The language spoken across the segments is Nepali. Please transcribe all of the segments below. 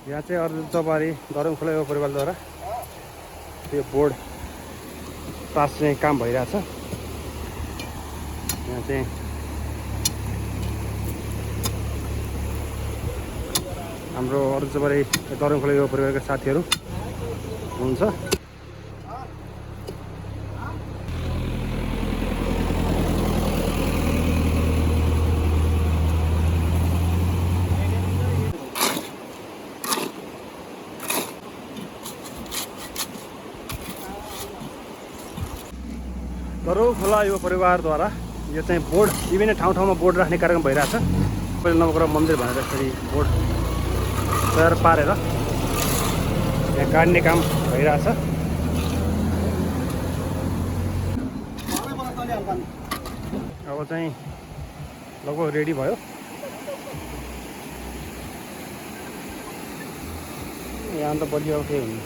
यहाँ चाहिँ अर्जुनचपारी दरङखोला युवा परिवारद्वारा त्यो बोर्ड टाँस्ने काम भइरहेछ। यहाँ चाहिँ हाम्रो अर्जुनचपारी दरङखोला युवा परिवारका साथीहरू हुन्छ। दरङखोला युवा परिवारद्वारा यो चाहिँ बोर्ड विभिन्न ठाउँ ठाउँमा बोर्ड राख्ने कार्यक्रम भइरहेछ। पहिलो नवग्रह मन्दिर भनेर यसरी बोर्ड तयार पारेर यहाँ गाड्ने काम भइरहेछ। अब चाहिँ लगभग रेडी भयो। यहाँ त बलियो अब केही हुन्न।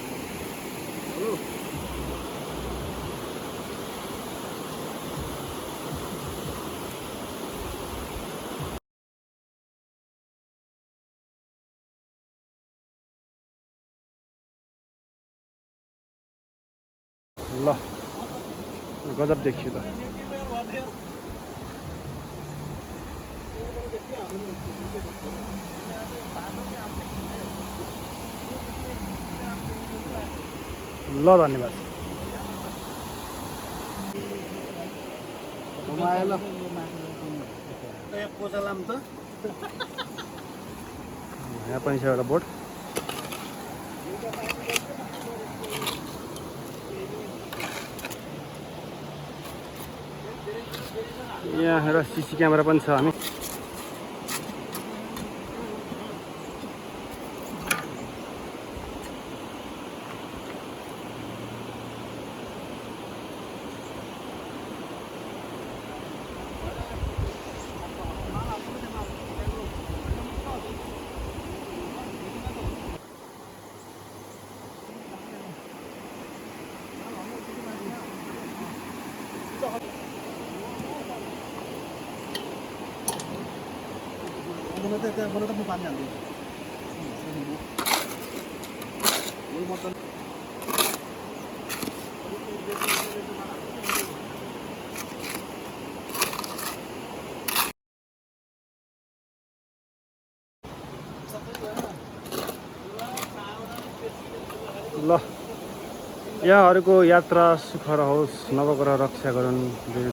ल गजब देखियो त। ल धन्यवाद। यहाँ पनि छ एउटा बोर्ड। यहाँ एउटा सिसी क्यामेरा पनि छ। हामी ल यहाँहरूको यात्रा सुखर होस्, नवग्रह रक्षा गरून्।